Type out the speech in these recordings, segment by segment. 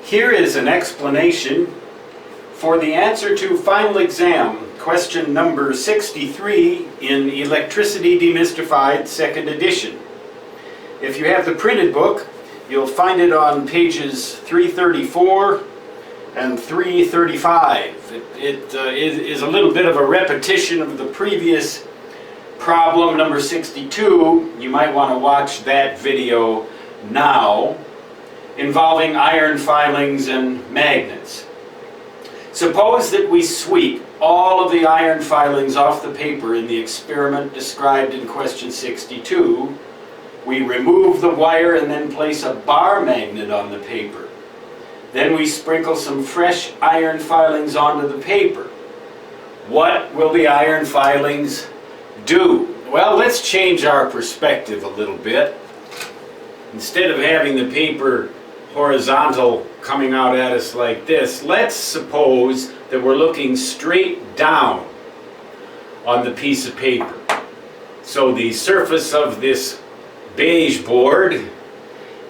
Here is an explanation for the answer to final exam, question number 63 in Electricity Demystified, second edition. If you have the printed book, you'll find it on pages 334 and 335. It is a little bit of a repetition of the previous problem, number 62. You might want to watch that video now, involving iron filings and magnets. Suppose that we sweep all of the iron filings off the paper in the experiment described in question 62. We remove the wire and then place a bar magnet on the paper. Then we sprinkle some fresh iron filings onto the paper. What will the iron filings do? Well, let's change our perspective a little bit. Instead of having the paper horizontal coming out at us like this, let's suppose that we're looking straight down on the piece of paper. So the surface of this beige board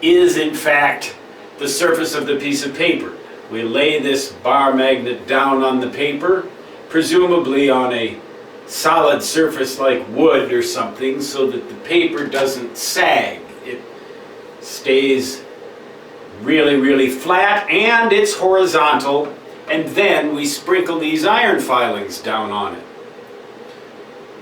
is in fact the surface of the piece of paper. We lay this bar magnet down on the paper, presumably on a solid surface like wood or something, so that the paper doesn't sag. It stays really flat and it's horizontal, and then we sprinkle these iron filings down on it.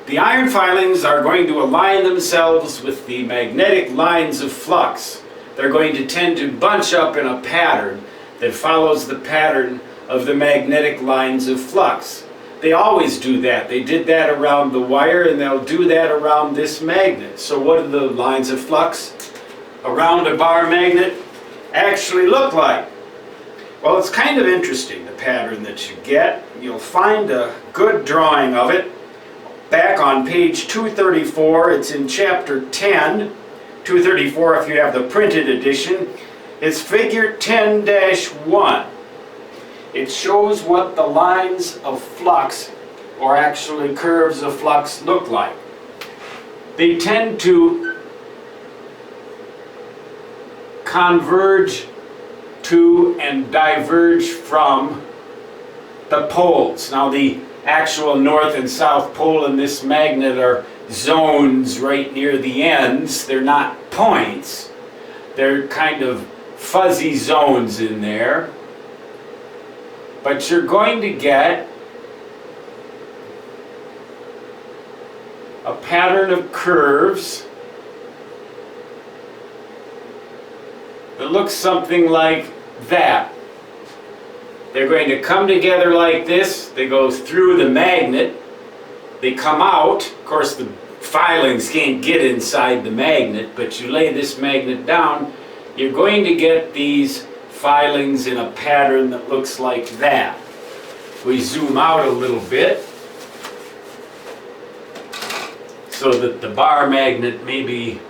The iron filings are going to align themselves with the magnetic lines of flux. They're going to tend to bunch up in a pattern that follows the pattern of the magnetic lines of flux. They always do that. They did that around the wire, and they'll do that around this magnet. So what do the lines of flux around a bar magnet actually look like? Well, it's kind of interesting, the pattern that you get. You'll find a good drawing of it back on page 234. It's in chapter 10, 234 if you have the printed edition. It's figure 10-1. It shows what the lines of flux, or actually curves of flux, look like. They tend to converge to and diverge from the poles. Now, the actual north and south pole in this magnet are zones right near the ends. They're not points. They're kind of fuzzy zones in there. But you're going to get a pattern of curves that looks something like that. They're going to come together like this. They go through the magnet. They come out. Of course, the filings can't get inside the magnet, but you lay this magnet down, you're going to get these filings in a pattern that looks like that. We zoom out a little bit so that the bar magnet maybe,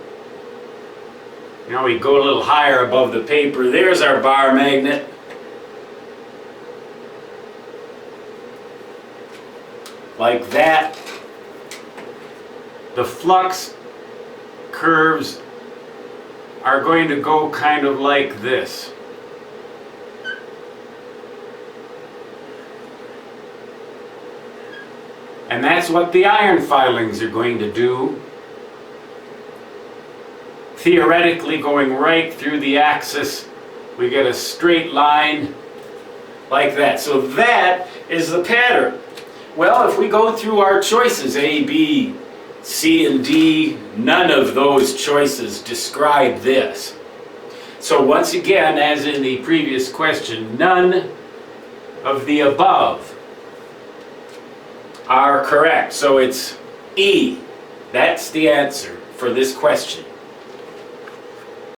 we go a little higher above the paper. There's our bar magnet. Like that. The flux curves are going to go kind of like this. And that's what the iron filings are going to do. Theoretically, going right through the axis, we get a straight line like that. So that is the pattern. Well, if we go through our choices, A, B, C, and D, none of those choices describe this. So once again, as in the previous question, none of the above are correct. So it's E. That's the answer for this question.